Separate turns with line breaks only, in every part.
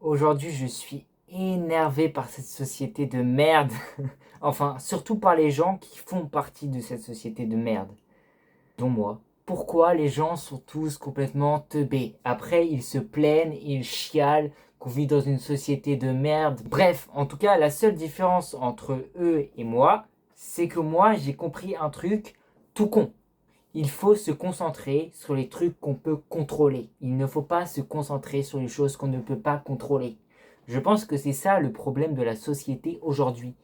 Aujourd'hui, je suis énervé par cette société de merde. Enfin, surtout par les gens qui font partie de cette société de merde, dont moi. Pourquoi les gens sont tous complètement teubés? Après, ils se plaignent, ils chialent qu'on vit dans une société de merde. Bref, en tout cas, la seule différence entre eux et moi, c'est que moi, j'ai compris un truc tout con. Il faut se concentrer sur les trucs qu'on peut contrôler. Il ne faut pas se concentrer sur les choses qu'on ne peut pas contrôler. Je pense que c'est ça le problème de la société aujourd'hui.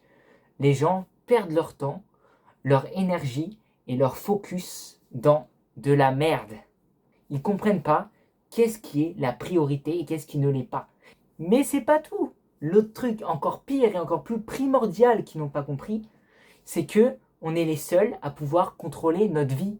Les gens perdent leur temps, leur énergie et leur focus dans de la merde. Ils ne comprennent pas qu'est-ce qui est la priorité et qu'est-ce qui ne l'est pas. Mais c'est pas tout. L'autre truc encore pire et encore plus primordial qu'ils n'ont pas compris, c'est que on est les seuls à pouvoir contrôler notre vie.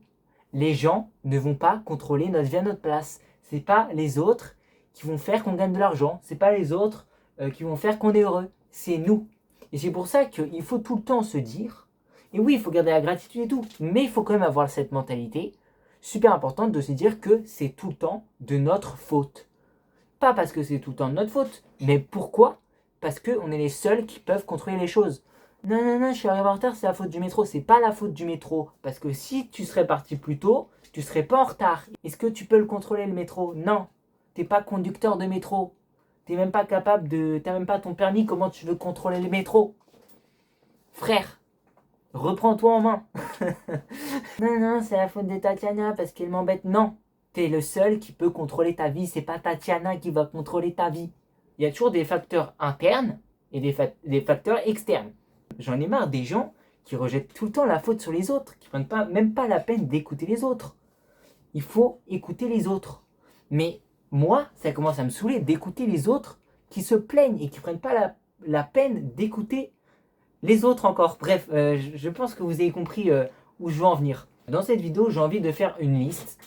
Les gens ne vont pas contrôler notre vie à notre place. C'est pas les autres qui vont faire qu'on gagne de l'argent. C'est pas les autres qui vont faire qu'on est heureux. C'est nous. Et c'est pour ça qu'il faut tout le temps se dire, et oui, il faut garder la gratitude et tout, mais il faut quand même avoir cette mentalité super importante de se dire que c'est tout le temps de notre faute. Pas parce que c'est tout le temps de notre faute, mais pourquoi? Parce qu'on est les seuls qui peuvent contrôler les choses. Non, non, non, je suis arrivé en retard, c'est la faute du métro. C'est pas la faute du métro. Parce que si tu serais parti plus tôt, tu serais pas en retard. Est-ce que tu peux le contrôler le métro? Non. T'es pas conducteur de métro. T'es même pas capable de. T'as même pas ton permis, comment tu veux contrôler le métro? Frère, reprends-toi en main. Non, non, c'est la faute de Tatiana parce qu'elle m'embête. Non. T'es le seul qui peut contrôler ta vie. C'est pas Tatiana qui va contrôler ta vie. Il y a toujours des facteurs internes et des facteurs externes. J'en ai marre des gens qui rejettent tout le temps la faute sur les autres, qui prennent même pas la peine d'écouter les autres. Il faut écouter les autres. Mais moi, ça commence à me saouler d'écouter les autres qui se plaignent et qui prennent pas la peine d'écouter les autres encore. Bref, je pense que vous avez compris où je veux en venir. Dans cette vidéo, j'ai envie de faire une liste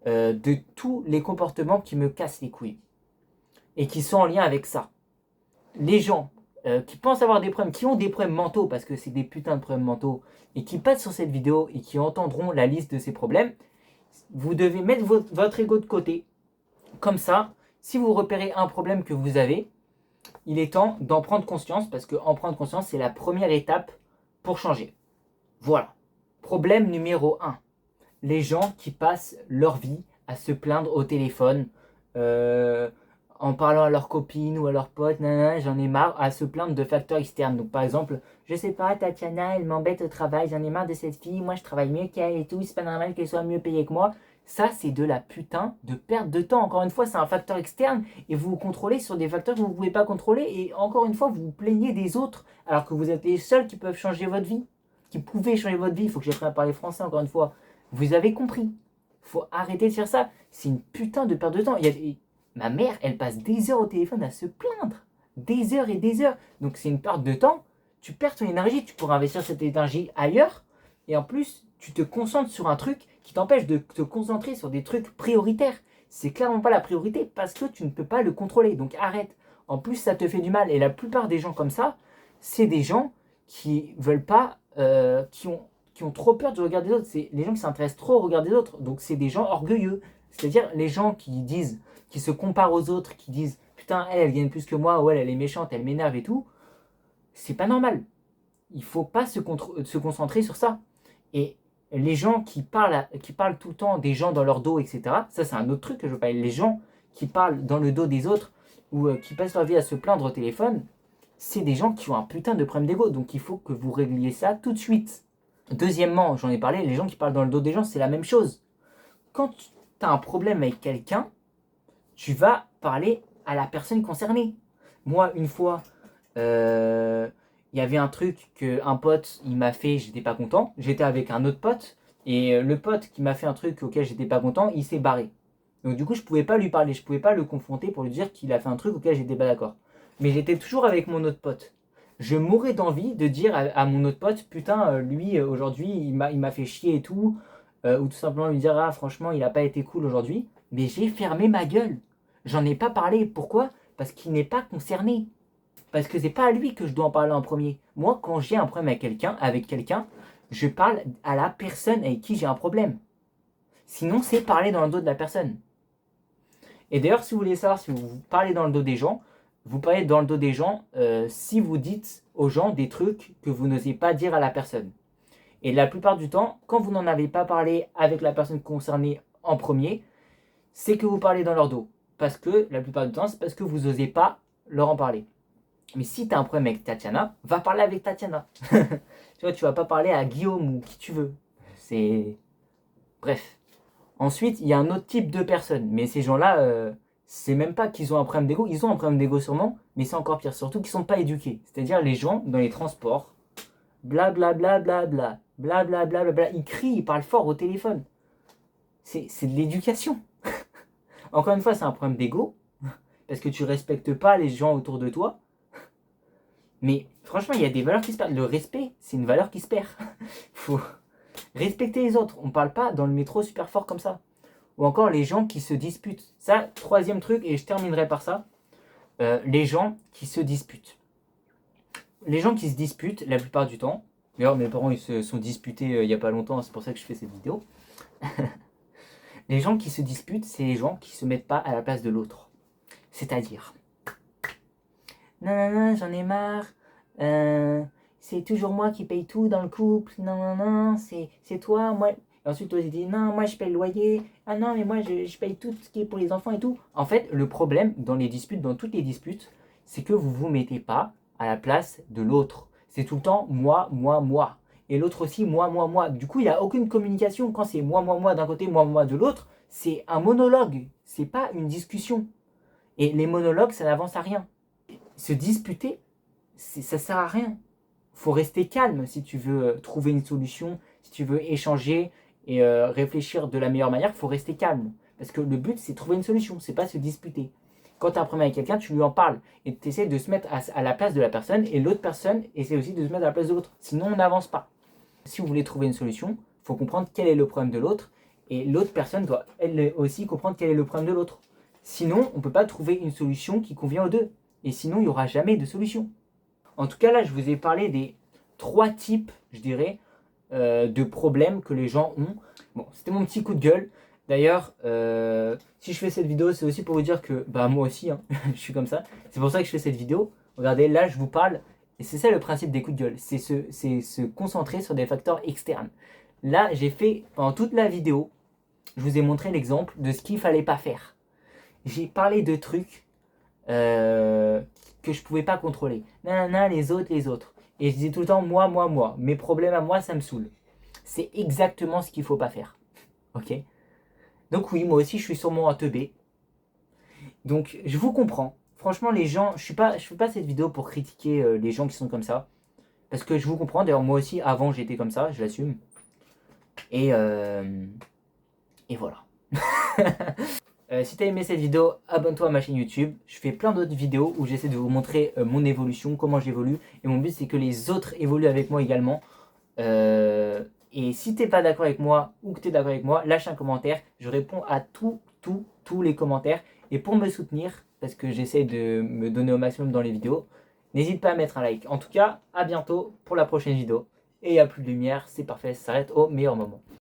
de tous les comportements qui me cassent les couilles et qui sont en lien avec ça. Les gens qui pensent avoir des problèmes, qui ont des problèmes mentaux, parce que c'est des putains de problèmes mentaux, et qui passent sur cette vidéo et qui entendront la liste de ces problèmes, vous devez mettre votre ego de côté. Comme ça, si vous repérez un problème que vous avez, il est temps d'en prendre conscience, parce qu'en prendre conscience, c'est la première étape pour changer. Voilà. Problème numéro 1. Les gens qui passent leur vie à se plaindre au téléphone, en parlant à leurs copines ou à leurs potes, nanana, j'en ai marre, à se plaindre de facteurs externes. Donc par exemple, je sais pas, Tatiana, elle m'embête au travail, j'en ai marre de cette fille, moi je travaille mieux qu'elle et tout, c'est pas normal qu'elle soit mieux payée que moi. Ça, c'est de la putain de perte de temps. Encore une fois, c'est un facteur externe et vous vous contrôlez sur des facteurs que vous ne pouvez pas contrôler. Et encore une fois, vous vous plaignez des autres alors que vous êtes les seuls qui peuvent changer votre vie, qui pouvaient changer votre vie. Il faut que j'apprenne à parler français encore une fois. Vous avez compris. Faut arrêter de faire ça. C'est une putain de perte de temps. Ma mère, elle passe des heures au téléphone à se plaindre. Des heures et des heures. Donc c'est une perte de temps. Tu perds ton énergie. Tu pourrais investir cette énergie ailleurs. Et en plus, tu te concentres sur un truc qui t'empêche de te concentrer sur des trucs prioritaires. C'est clairement pas la priorité parce que tu ne peux pas le contrôler. Donc arrête. En plus, ça te fait du mal. Et la plupart des gens comme ça, c'est des gens qui veulent pas, qui ont trop peur du regard des autres. C'est les gens qui s'intéressent trop au regard des autres. Donc c'est des gens orgueilleux. C'est-à-dire les gens qui disent, qui se comparent aux autres, qui disent putain elle gagne plus que moi, ou elle est méchante, elle m'énerve et tout. C'est pas normal. Il faut pas se concentrer sur ça. Et les gens qui parlent tout le temps des gens dans leur dos, etc. Ça c'est un autre truc que je veux parler. Les gens qui parlent dans le dos des autres ou qui passent leur vie à se plaindre au téléphone, c'est des gens qui ont un putain de problème d'ego. Donc il faut que vous régliez ça tout de suite. Deuxièmement, j'en ai parlé, les gens qui parlent dans le dos des gens, c'est la même chose. Quand tu as un problème avec quelqu'un, tu vas parler à la personne concernée. Moi, une fois, il y avait un truc qu'un pote il m'a fait, j'étais pas content. J'étais avec un autre pote et le pote qui m'a fait un truc auquel j'étais pas content, il s'est barré. Donc du coup, je pouvais pas lui parler, je pouvais pas le confronter pour lui dire qu'il a fait un truc auquel j'étais pas d'accord. Mais j'étais toujours avec mon autre pote. Je mourrais d'envie de dire à mon autre pote, putain, lui aujourd'hui il m'a fait chier et tout, ou tout simplement lui dire ah franchement il a pas été cool aujourd'hui. Mais j'ai fermé ma gueule. J'en ai pas parlé. Pourquoi? Parce qu'il n'est pas concerné. Parce que c'est pas à lui que je dois en parler en premier. Moi, quand j'ai un problème avec quelqu'un, je parle à la personne avec qui j'ai un problème. Sinon, c'est parler dans le dos de la personne. Et d'ailleurs, si vous voulez savoir si vous parlez dans le dos des gens, vous parlez dans le dos des gens si vous dites aux gens des trucs que vous n'osez pas dire à la personne. Et la plupart du temps, quand vous n'en avez pas parlé avec la personne concernée en premier, c'est que vous parlez dans leur dos. Parce que la plupart du temps, c'est parce que vous n'osez pas leur en parler. Mais si tu as un problème avec Tatiana, va parler avec Tatiana. Tu vois, tu vas pas parler à Guillaume ou qui tu veux. C'est... Bref. Ensuite, il y a un autre type de personnes. Mais ces gens-là, c'est même pas qu'ils ont un problème d'ego. Ils ont un problème d'ego sûrement, mais c'est encore pire. Surtout qu'ils sont pas éduqués. C'est-à-dire les gens dans les transports, blablabla, blablabla, ils crient, ils parlent fort au téléphone. C'est de l'éducation. Encore une fois, c'est un problème d'ego, parce que tu respectes pas les gens autour de toi. Mais franchement, il y a des valeurs qui se perdent. Le respect, c'est une valeur qui se perd. Faut respecter les autres. On parle pas dans le métro super fort comme ça. Ou encore les gens qui se disputent. Ça, troisième truc, et je terminerai par ça. Les gens qui se disputent. Les gens qui se disputent, la plupart du temps, d'ailleurs mes parents ils se sont disputés il n'y a pas longtemps, c'est pour ça que je fais cette vidéo. Les gens qui se disputent, c'est les gens qui se mettent pas à la place de l'autre. C'est-à-dire, non, non, non, j'en ai marre, c'est toujours moi qui paye tout dans le couple, non, non, non, c'est toi, moi. Et ensuite, toi, tu dis, non, moi je paye le loyer, ah non, mais moi je paye tout ce qui est pour les enfants et tout. En fait, le problème dans les disputes, dans toutes les disputes, c'est que vous vous mettez pas à la place de l'autre. C'est tout le temps moi, moi, moi. Et l'autre aussi, moi, moi, moi. Du coup, il n'y a aucune communication. Quand c'est moi d'un côté, moi de l'autre, c'est un monologue. C'est pas une discussion. Et les monologues, ça n'avance à rien. Se disputer, ça sert à rien. Faut rester calme si tu veux trouver une solution, si tu veux échanger et réfléchir de la meilleure manière, faut rester calme. Parce que le but, c'est trouver une solution, c'est pas se disputer. Quand tu as un problème avec quelqu'un, tu lui en parles et tu essaies de se mettre à la place de la personne et l'autre personne essaie aussi de se mettre à la place de l'autre. Sinon, on n'avance pas. Si vous voulez trouver une solution, il faut comprendre quel est le problème de l'autre et l'autre personne doit elle aussi comprendre quel est le problème de l'autre. Sinon, on ne peut pas trouver une solution qui convient aux deux. Et sinon, il n'y aura jamais de solution. En tout cas, là, je vous ai parlé des 3 types, je dirais, de problèmes que les gens ont. Bon, c'était mon petit coup de gueule. D'ailleurs, si je fais cette vidéo, c'est aussi pour vous dire que bah moi aussi, hein, je suis comme ça. C'est pour ça que je fais cette vidéo. Regardez, là, je vous parle. Et c'est ça le principe des coups de gueule. C'est se concentrer sur des facteurs externes. Là, j'ai fait, pendant toute la vidéo, je vous ai montré l'exemple de ce qu'il ne fallait pas faire. J'ai parlé de trucs que je pouvais pas contrôler. Nanana, les autres, les autres. Et je disais tout le temps, moi, moi, moi. Mes problèmes à moi, ça me saoule. C'est exactement ce qu'il faut pas faire. Ok. Donc oui, moi aussi, je suis sûrement un teubé. Donc, je vous comprends. Franchement, les gens, je fais pas cette vidéo pour critiquer les gens qui sont comme ça. Parce que je vous comprends. D'ailleurs, moi aussi, avant, j'étais comme ça, je l'assume. Et, et voilà. Si tu as aimé cette vidéo, abonne-toi à ma chaîne YouTube. Je fais plein d'autres vidéos où j'essaie de vous montrer mon évolution, comment j'évolue. Et mon but, c'est que les autres évoluent avec moi également. Et si tu n'es pas d'accord avec moi ou que tu es d'accord avec moi, lâche un commentaire. Je réponds à tous les commentaires. Et pour me soutenir, parce que j'essaie de me donner au maximum dans les vidéos, n'hésite pas à mettre un like. En tout cas, à bientôt pour la prochaine vidéo. Et il n'y a plus de lumière, c'est parfait, ça s'arrête au meilleur moment.